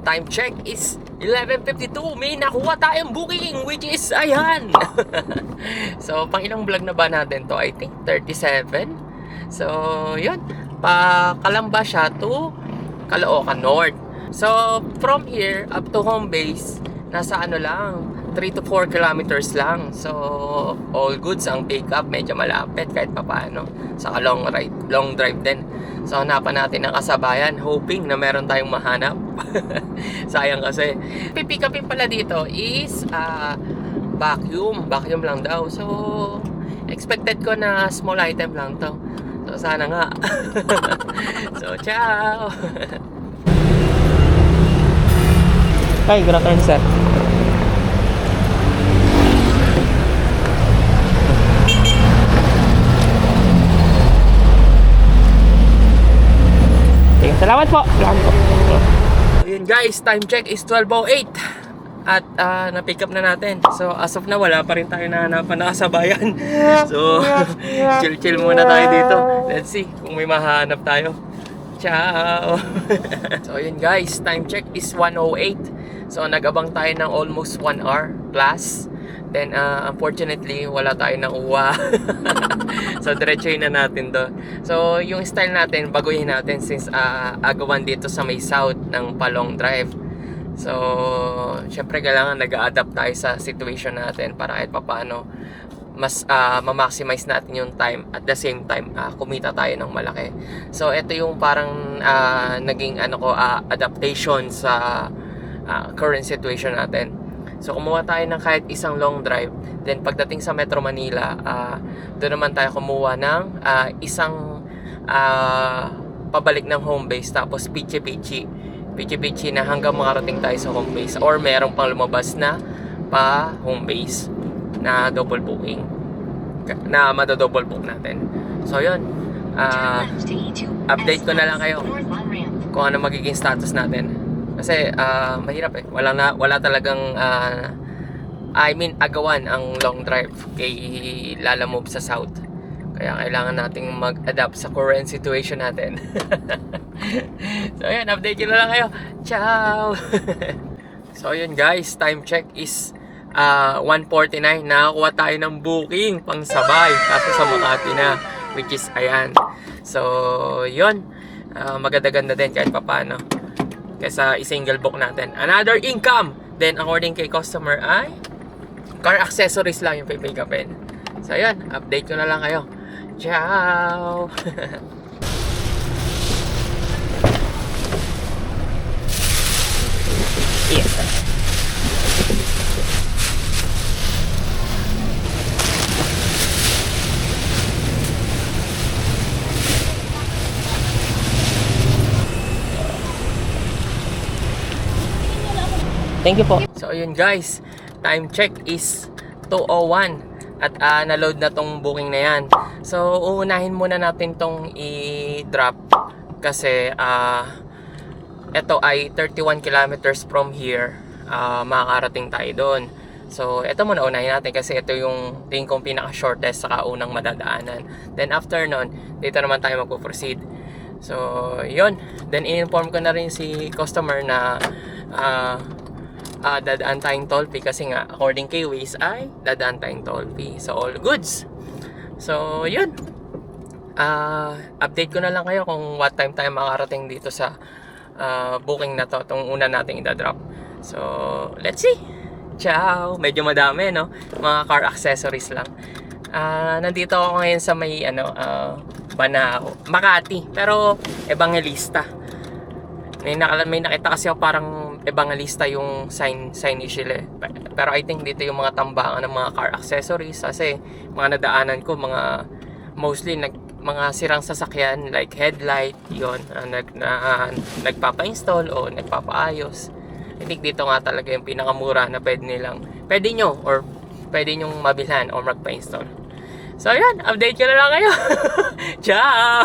time check is 11:52. May nakuha tayong booking, which is, ayan. So, pang ilang vlog na ba natin to? I think 37. So, yun. Pa Calamba siya to Caloocan North. So, from here up to home base, nasa ano lang, 3 to 4 kilometers lang. So, all goods ang pick up. Medyo malapit kahit papaano. Saka long drive din. So, hanapan natin ng kasabayan, hoping na meron tayong mahanap. Sayang kasi. Pipick upin pala dito is vacuum lang daw. So, expected ko na small item lang to. So, sana nga. So, ciao. Hi, good afternoon, sir. Salamat po. Ayun guys, time check is 12:08 at na-pick up na natin. So as of na wala pa rin tayo nahanapan na kasabayan. So chill muna tayo dito. Let's see kung may mahanap tayo. Ciao. So ayun guys, time check is 1:08. So nag-abang tayo ng almost 1 hour plus. Then unfortunately wala tayong nakuha. So diretsuhin na natin to. So yung style natin baguhin natin since agawan dito sa may south ng Palong Drive. So syempre kailangan nag-a-adapt tayo sa situation natin para kahit papaano mas ma-maximize natin yung time at the same time kumita tayo ng malaki. So ito yung parang naging adaptation sa current situation natin. So kumuha tayo ng kahit isang long drive. Then pagdating sa Metro Manila, doon naman tayo kumuha ng isang pabalik ng home base. Tapos pichi-pichi na hanggang makarating tayo sa home base. Or merong pang lumabas na pa home base na double booking, na madodouble book natin. So yun, update ko na lang kayo kung ano magiging status natin. Kasi mahirap eh. Wala talagang agawan ang long drive kay lalamove sa south. Kaya kailangan nating mag-adapt sa current situation natin. So yun, update ko na lang kayo. Ciao. So yun guys, time check is 1:49. Nakakuha tayo ng booking pang sabay kaso sa Makati na, which is ayan. So yun, maganda-ganda din kahit papano kaysa i-single book natin. Another income. Then according kay customer ay car accessories lang yung pipick upin. So yun, update ko na lang kayo. Ciao. Yes. Thank you po. So ayun guys, time check is 2:01 at na-load na tong booking na yan. So uunahin muna natin tong i-drop kasi ito ay 31 kilometers from here. Makakarating tayo doon. So ito muna unahin natin kasi ito yung tingin kong pinaka-shortest sa kaunang madadaanan. Then after nun, dito naman tayo magpo-proceed. So yun, then in-inform ko na rin si customer na dadaan tayong toll fee kasi nga according kay Waze ay dadaan tayong toll fee. So all goods. So yun, update ko na lang kayo kung what time tayo makarating dito sa booking na to, itong una nating i-drop. So let's see. Ciao. Medyo madami no, mga car accessories lang. Nandito ako ngayon sa may Banao, Makati, pero Evangelista. May nakita kasi ako parang Evangelista yung signage nila. Pero I think dito yung mga tambangan ng mga car accessories kasi mga nadaanan ko mga mostly mga sirang sasakyan like headlight yon, nagpapa-install o nagpapaayos. I think dito nga talaga yung pinakamura na pwede nyong mabilhan o magpa-install. So yan, update ko na lang kayo. Ciao.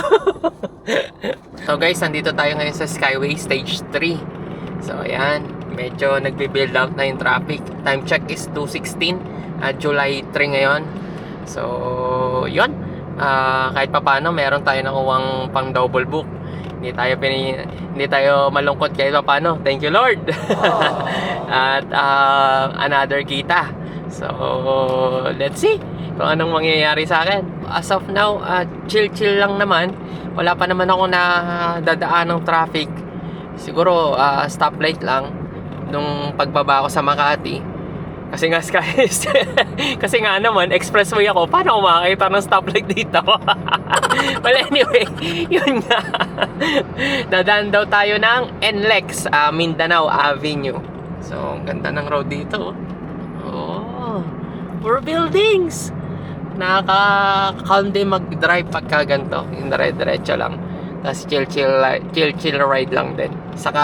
So guys, nandito tayo ngayon sa Skyway Stage 3. So ayan, medyo nagbe-build up na yung traffic. Time check is 2:16 July 3 ngayon. So yun, kahit papano meron tayo nakuwang pang double book. hindi tayo malungkot kahit paano. Thank you, Lord. At another kita. So, let's see kung anong mangyayari sa akin. As of now, chill lang naman. Wala pa naman ako na dadaan ng traffic. Siguro stoplight lang nung pagbaba ko sa Makati. Kasi nga guys, kasi nga naman expressway ako. Paano ako makakita ng stoplight dito? Well, anyway, yun nga. Dadaan daw tayo ng NLEX, Mindanao Avenue. So, ganda ng road dito. Oh, puro buildings. Nakaka-calm din mag-drive pagka ganito. Yung dire-diretso lang. Tapos chill ride lang din. Saka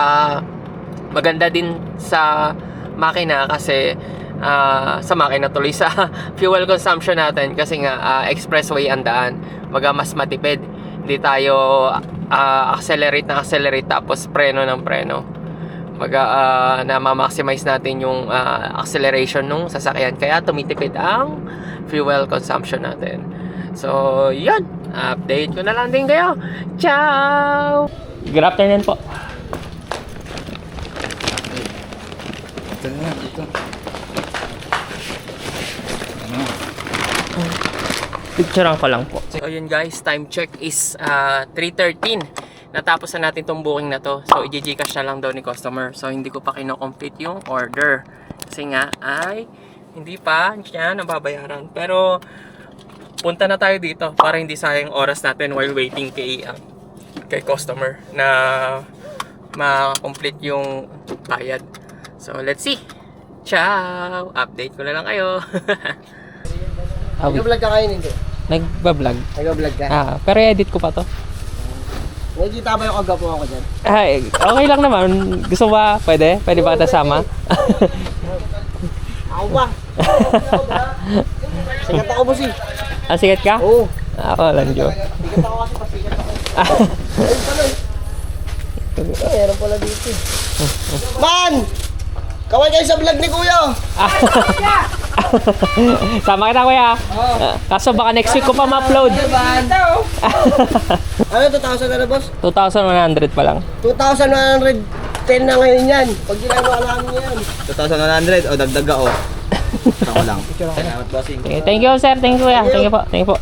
maganda din sa makina kasi sa makina tuloy sa fuel consumption natin kasi nga expressway ang daan. Mas matipid. Hindi tayo accelerate tapos preno ng preno. Na-maximize natin yung acceleration ng sasakyan. Kaya tumitipid ang fuel consumption natin. So, yun. Update ko na lang din kayo. Ciao! Good afternoon po. Dito. Picturean ko lang po. So, yun guys. Time check is 3:13. Natapos na natin tong booking na to. So, i-gcash na lang daw ni customer. So, hindi ko pa kino-complete yung order. Kasi nga ay hindi pa siya nababayaran. Pero, punta na tayo dito para hindi sayang oras natin while waiting kay customer na ma-complete yung bayad. So, let's see. Ciao! Update ko na lang kayo. Nag-vlog ka ngayon, hindi? Nagbablog. Nag-vlog ka? Pero edit ko pa to. Nakikita ba yung kagapo ako dyan? Ay, okay lang naman. Gusto ba? Pwede? Pwede ba kasama? Ako ba? Sikat ako boss eh. Sikat ka? Oo. Ako lang, Joe. Sikat ako kasi pasikat ako. Ayun pala eh. Meron pala dito eh. Man! Kaway kayo sa vlog ni Kuya! Sama kita, kuya. Kaso baka next week ko pa ma-upload. Ano, 2,000 na na boss? 2,100 pa lang. 2,110 na ngayon yan. Pag ginagawa namin yan. 2,100 o dagdag ka o. Ako lang. Salamat bossing. Thank you, sir. Thank you, kuya. Thank you po. Thank you po.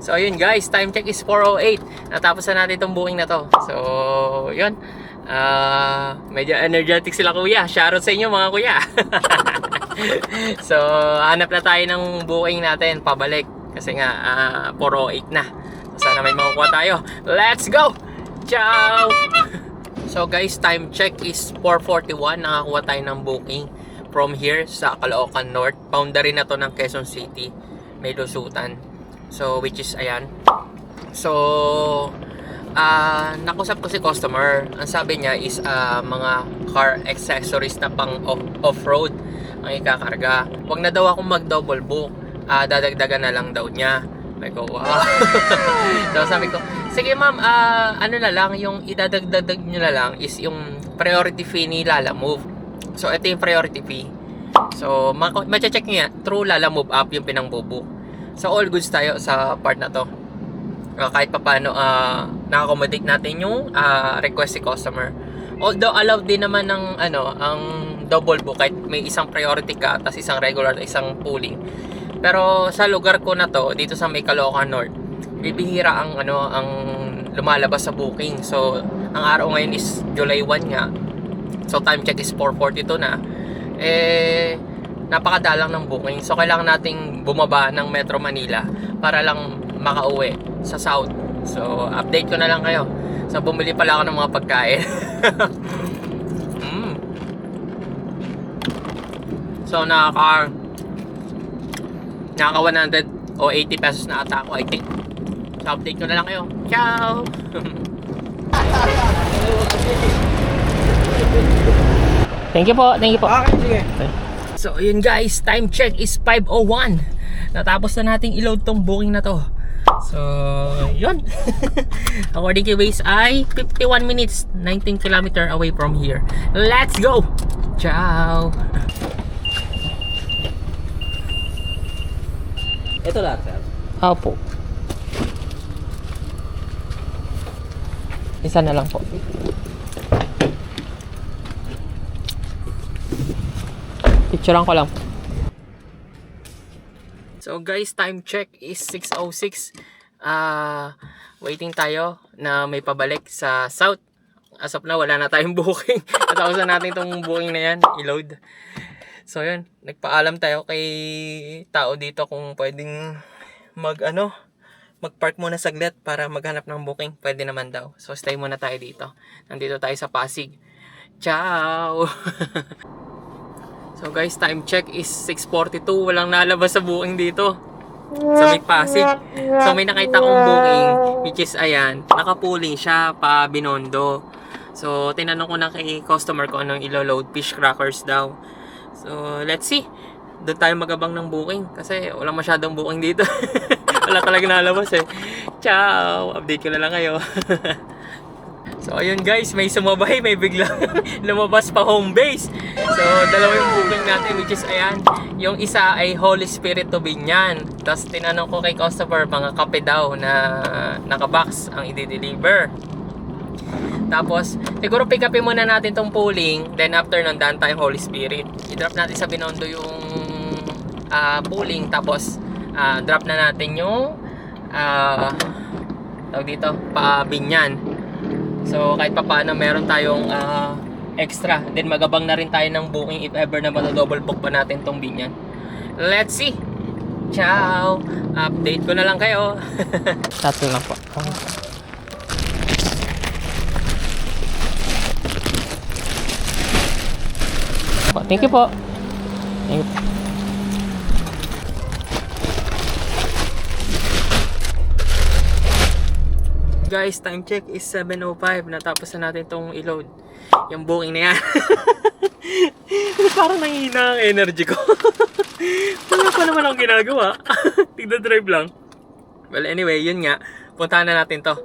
So, yun guys. Time check is 4:08. Natapos na natin itong booking na to. So, yun. Medyo energetic sila kuya. Shoutout sa inyo mga kuya. So, hanap na tayo ng booking natin pabalik kasi nga 4:08 na. So, sana may makukuha tayo. Let's go! Ciao! So guys, time check is 4:41. Nakakuha tayo ng booking from here sa Caloocan North. Boundary na to ng Quezon City. May lusutan. So, which is ayan. So, nakusap ko si customer. Ang sabi niya is mga car accessories na pang off-road ang ikakarga. Huwag na daw akong mag-double book. Dadagdagan na lang daw niya. May ko, wow. So sabi ko, sige ma'am, ano na lang, yung idadagdag nyo na lang is yung priority fee ni Lalamove. So ito yung priority fee. So mache-check nyo yan, through Lalamove app yung pinang-book. So all goods tayo sa part na to. Kahit pa paano na-accommodate natin yung request si customer. Although allowed din naman ng ang double book kahit may isang priority ka tapos isang regular at isang pooling. Pero sa lugar ko na to, dito sa may Caloocan North, bibihira ang ang lumalabas sa booking. So ang araw ngayon is July 1 nga. So time check is 4:42 na. Napakadalang ng booking. So kailangan nating bumaba ng Metro Manila para lang makauwi sa South. So update ko na lang kayo. So bumili pala ako ng mga pagkain. So nakaka 100 o 80 pesos na ata ako, I think. So update ko na lang kayo. Ciao! Thank you po, thank you po. Okay, sige. So yun guys, time check is 5:01. Natapos na nating i-load tong booking na to. So yun. According to Waze ay 51 minutes, 19 km away from here. Let's go! Ciao! Ito lahat sir. Opo. Isa na lang po. Picturean ko lang. So guys, time check is 6:06. Waiting tayo na may pabalik sa south. As of now, wala na tayong booking. Natapusan natin itong booking na yan, i-load. So yun, nagpaalam tayo kay tao dito kung pwedeng mag-park muna saglit para maghanap ng booking. Pwede naman daw. So stay muna tayo dito. Nandito tayo sa Pasig. Ciao! So guys, time check is 6:42. Walang nalabas sa booking dito sa may Pasig. So may nakita kong booking, which is ayan, nakapuling siya pa Binondo. So tinanong ko na kay customer ko anong ilo-load, fish crackers daw. So let's see. Doon tayo magabang ng booking kasi walang masyadong booking dito. Wala talaga nalabas eh. Ciao! Update ko na lang kayo. So ayun guys, may sumabay, may biglang lumabas pa home base. So dalawa yung booking natin, which is ayan. Yung isa ay Holy Spirit to Binyan. Tapos tinanong ko kay customer, mga kape daw na nakabox ang i-deliver. Tapos siguro pick upin muna natin tong pooling. Then after nun, daan tayong Holy Spirit. I-drop natin sa Binondo yung pooling. Tapos drop na natin yung tawag dito, pa Binyan. So kahit pa paano meron tayong extra. Then magabang na rin tayo ng booking if ever na double book pa natin tong Binyan. Let's see. Ciao. Update ko na lang kayo. Tatlo lang po. Thank you po. Thank you. Guys, time check is 7:05. Natapos na natin itong i-load yung booking na yan. Parang nanghihina ang energy ko. Wala pa naman akong ginagawa. Tigda-drive lang. Well, anyway, yun nga. Puntahan na natin to.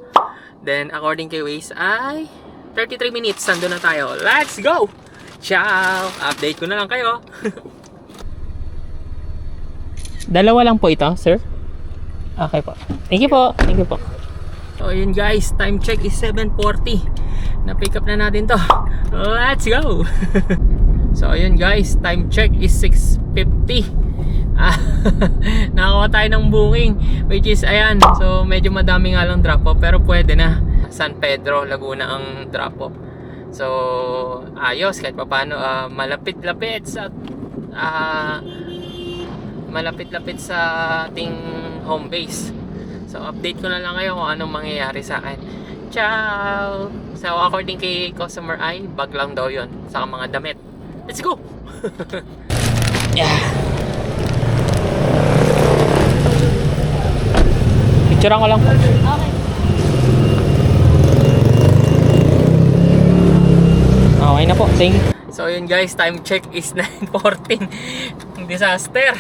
Then, according kay Waze ay 33 minutes. Nandun na tayo. Let's go! Ciao! Update ko na lang kayo. Dalawa lang po ito, sir? Okay po. Thank you po. Thank you po. So yun guys, time check is 7:40. Na-pick up na natin to. Let's go! So yun guys, time check is 6:50. Nakakuha tayo ng booking, which is ayan. So medyo madami nga lang drop off, pero pwede na. San Pedro, Laguna ang drop off. So ayos, kahit pa paano malapit-lapit sa ating home base. So update ko na lang kayo kung anong mangyayari sa akin. Ciao! So according kay customer ay bag lang daw yun, saka mga damit. Let's go! Yeah. Picturean ko lang po. Okay. Okay na po, thank you. So yun guys, time check is 9:14. Disaster.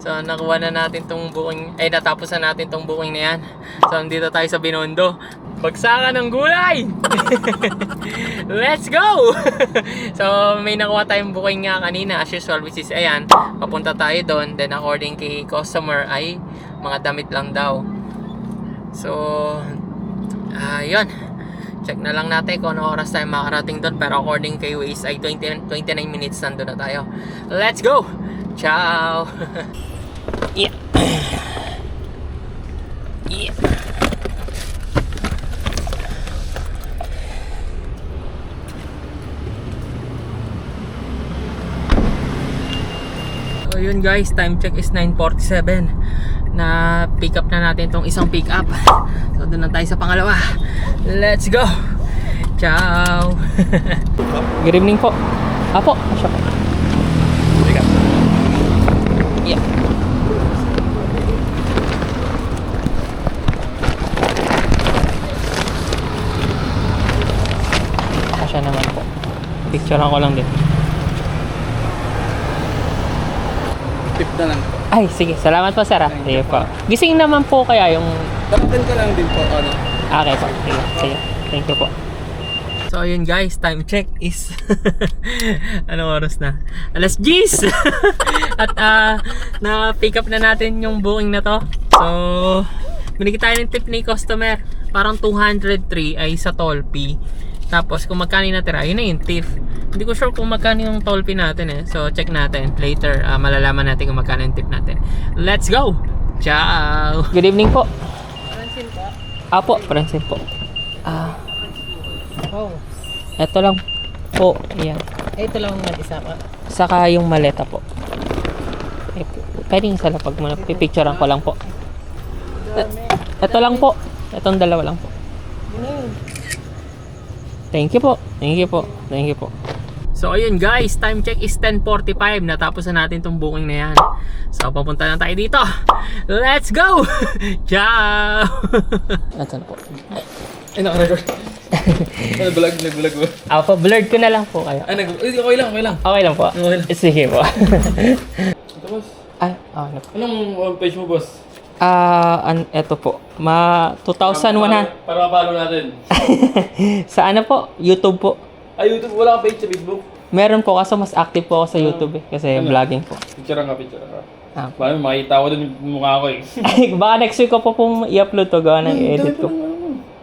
So nakuha na natin tong booking, natapos na natin tong booking na yan. So nandito tayo sa Binondo. Bagsakan ng gulay! Let's go! So may nakuha tayong booking nga kanina as usual, which is ayan, papunta tayo doon. Then according kay customer ay mga damit lang daw. So yun, check na lang natin kung ano oras tayo makarating doon. Pero according kay Waze ay 29 minutes nandun na tayo. Let's go! Ciao! Yeah. Yeah. So yun guys, time check is 9:47. Na pick up na natin tong isang pick up. So doon na tayo sa pangalawa. Let's go! Ciao! Good evening po. Apo, asya po. Yeah. Asya naman po. Picturean ko lang din. Tip na lang po. Ay, sige. Salamat po, sir. Sige po. Gising naman po kaya yung... Dapatin ko lang din po. Okay po. Sige. Sige. Thank you po. So yun guys, time check is anong oras na? 10:00. At na pick up na natin yung booking na to. So binigyan tayo ng tip ni customer. parang 203 ay sa toll fee. Tapos kung magkano yung natira, yun na yung tip. Hindi ko sure kung magkano yung toll fee natin eh. So check natin later, malalaman natin kung magkano yung tip natin. Let's go! Ciao! Good evening po. Francine po? Apo, Francine po. Oh. Ito lang po, yan. Ito lang mag-isa ka. Saka yung maleta po. Eh, pwedeng sa lapag mo na, pipicturean ko lang po. Ito lang po. Itong dalawa lang po. Thank you po. Thank you po. Thank you po. So ayun guys, time check is 10:45. Natapos na natin tong booking na yan. So papunta na tayo dito. Let's go! Ciao! Ito na po. Ay, naka-record. Nag-vlog mo. Blurred ko na lang po kayo. Ay, okay lang. Okay lang po. Okay lang. Sige po. Ito, boss. Ay, okay na po. Anong page mo, boss? Eto po. 2,100. Para mapalo natin. Sa ano po? YouTube po. Ay, YouTube. Wala kang page sa Facebook. Meron po kaso mas active po ako sa YouTube eh. Kasi vlogging po. Picture ka. Ah. Makita ko dun yung mukha ko eh. Ay, baka next week ko po pong i-upload to. Gawa ng edit ko.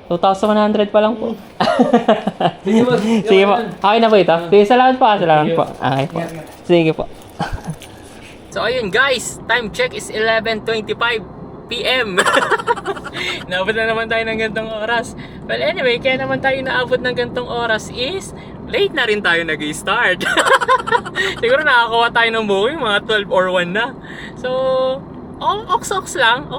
2,100 pa lang po. Sige, boss. Sige po. Okay na po ito. Sige, salamat po. Salamat po. Okay po. Sige po. So ayun guys, time check is 11:25 PM. Naabot na naman tayo ng gantong oras. Well anyway, kaya naman tayo naabot ng gantong oras is late na rin tayo nag-start. Siguro nakakuha tayo ng booking mga 12 or 1 na. So ox lang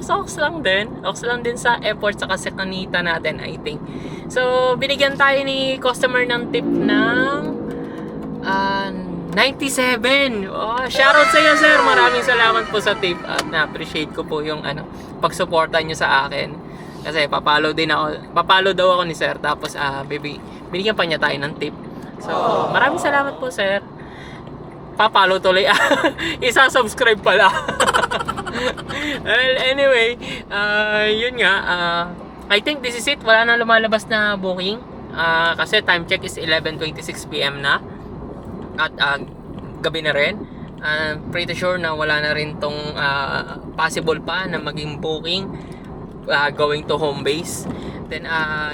din. Ox lang din sa effort sa kanita natin, I think. So binigyan tayo ni customer ng tip ng 97. Oh, shoutout sa iyo, sir. Maraming salamat po sa tip at na-appreciate ko po yung pagsuporta niyo sa akin. Kasi papalo daw ako ni sir tapos binigyan pa niya tayo ng tip. So, maraming salamat po, sir. Papalo tuloy. Isa-subscribe pala. Well, anyway, yun nga. I think this is it. Wala na lumalabas na booking. Kasi time check is 11:26 PM na. At gabi na rin. Pretty sure na wala na rin tong possible pa na maging booking going to home base. Then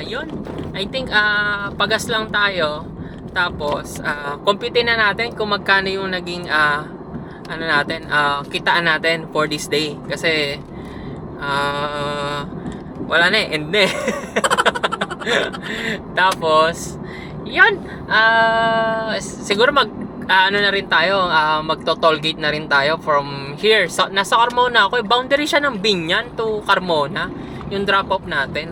yun, I think pagas lang tayo. Tapos compute na natin kung magkano yung naging kitaan natin for this day. Kasi wala na end na eh. Tapos yun, siguro na rin tayo, magto-toll gate na rin tayo from here. So, nasa Carmona ako, boundary siya ng Binyan to Carmona, yung drop off natin.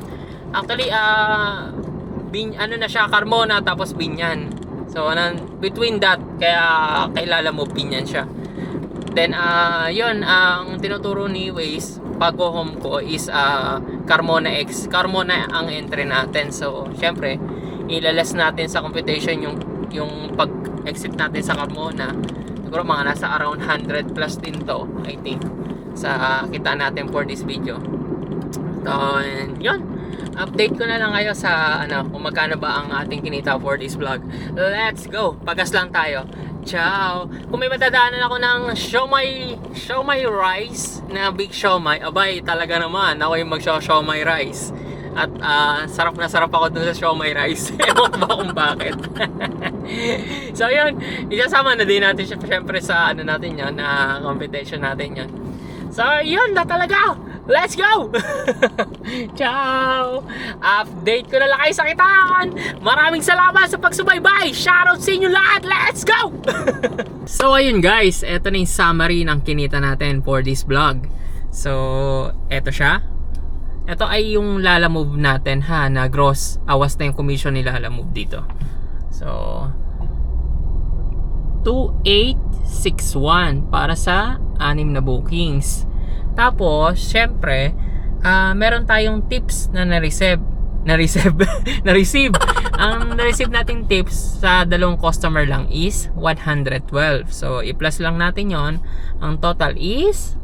Actually, na siya, Carmona tapos Binyan. So, between that, kaya kailala mo Binyan siya. Then, yun, ang tinuturo ni Waze, bago home ko is Carmona X. Carmona ang entry natin. So, syempre, ilalas natin sa computation yung pag-exit natin sa Carmona. Siguro mga nasa around 100 plus din to, I think, sa kita natin for this video. So, yun. Update ko na lang kayo sa kung magkano ba ang ating kinita for this vlog. Let's go. Pagas lang tayo. Ciao. Kung may matadaanan ako ng siomai rice na big siomai, abay talaga naman ako yung mag-siomai rice. At sarap na sarap ako dun sa siomai rice. Ewan ko ba kung bakit. So yun, isasama na din natin siya syempre sa natin yun, na competition natin yun. So yun na talaga. Let's go! Ciao! Update ko na lang kayo sa kitaan. Maraming salamat sa pagsubaybay. Shoutout sa inyo lahat. Let's go! So ayun guys, eto na yung summary ng kinita natin for this vlog. So eto siya. Ito ay yung lalamove natin na gross. Awas na yung commission ni lalamove dito. So 2,861 para sa 6 na bookings. Tapos, syempre, meron tayong tips na na-receive. Ang na-receive nating tips sa dalawang customer lang is 112. So, i-plus lang natin yon. Ang total is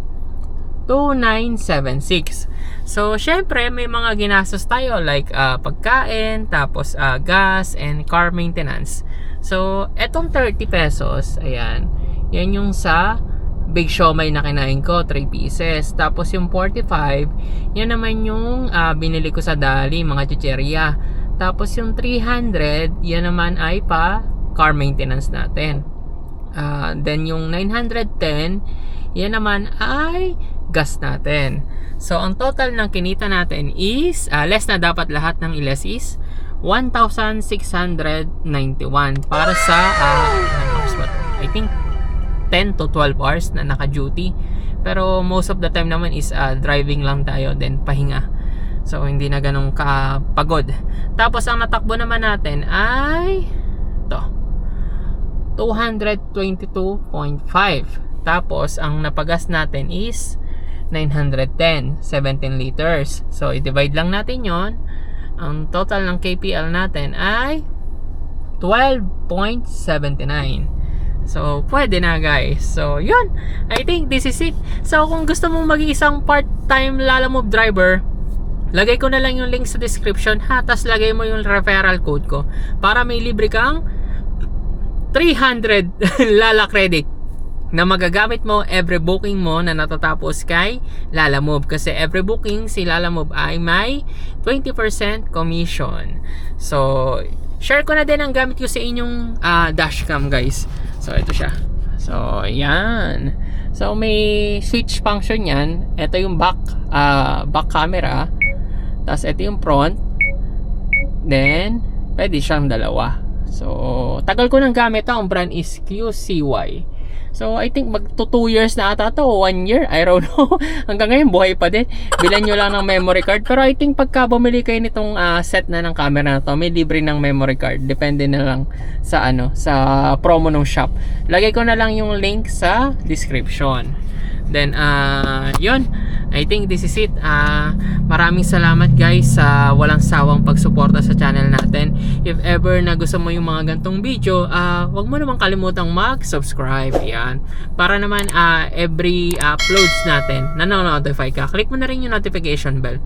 2,976. So, syempre, may mga ginastos tayo like pagkain, tapos gas, and car maintenance. So, etong 30 pesos, ayan, yan yung sa big siomay na kinain ko, 3 pieces. Tapos yung 45, yan naman yung binili ko sa Dali, mga chicheria. Tapos yung 300, yan naman ay pa car maintenance natin. Then yung 910, yan naman ay gas natin. So ang total ng kinita natin is, less na dapat lahat ng iles is 1,691 para sa I think 10 to 12 hours na naka-duty. Pero most of the time naman is driving lang tayo, then pahinga. So hindi na ganun kapagod. Tapos ang natakbo naman natin ay to 222.5. Tapos ang napagas natin is 910, 17 liters. So i-divide lang natin yon. Ang total ng KPL natin ay 12.79. So, pwede na guys. So, yun. I think this is it. So, kung gusto mong maging isang part-time Lalamove driver, lagay ko na lang yung link sa description ha. Tapos lagay mo yung referral code ko para may libre kang 300 Lala credit na magagamit mo every booking mo na natatapos kay Lalamove. Kasi every booking si Lalamove ay may 20% commission. So, share ko na din ang gamit ko sa inyong dashcam guys. So, ito siya. So, yan. So, may switch function yan. Ito yung back camera. Tapos, ito yung front. Then, pwede siyang dalawa. So, tagal ko nang gamit. Ang brand is QCY. So, I think mag 2 years na ata to, 1 year, I don't know. Hanggang ngayon, buhay pa din. Bilan nyo lang ng memory card. Pero I think pagka bumili kayo nitong set na ng camera na to, may libre ng memory card. Depende na lang sa sa promo ng shop. Lagay ko na lang yung link sa description. Then, yun. I think this is it. Maraming salamat guys sa walang sawang pagsuporta sa channel natin. If ever na gusto mo yung mga gantong video, wag mo naman kalimutang mag-subscribe. Yan. Para naman every uploads natin, na-notify ka. Click mo na rin yung notification bell.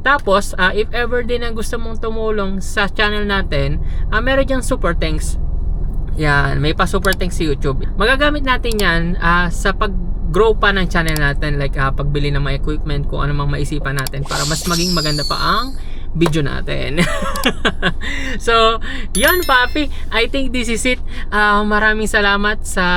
Tapos, if ever din na gusto mong tumulong sa channel natin, meron diyang super thanks. Yan, may pa super thanks sa YouTube. Magagamit natin yan sa pag-grow pa ng channel natin, like pagbili ng mga equipment, kung ano mang maisipan natin para mas maging maganda pa ang video natin. So, yun papi. I think this is it. Maraming salamat sa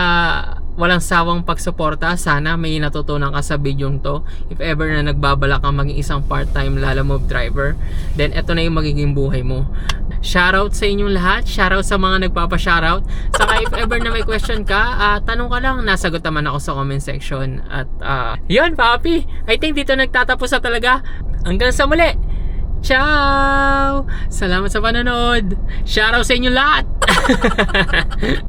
walang sawang pagsuporta. Sana may natutunan ka sa video to. If ever na nagbabala kang maging isang part-time Lalamove driver, then eto na yung magiging buhay mo. Shoutout sa inyong lahat. Shoutout sa mga nagpapa-shoutout. Saka if ever na may question ka, tanong ka lang, nasagot naman ako sa comment section. At yun papi, I think dito nagtatapos na talaga. Hanggang sa muli. Ciao! Salamat sa panonood. Shoutout sa inyong lahat.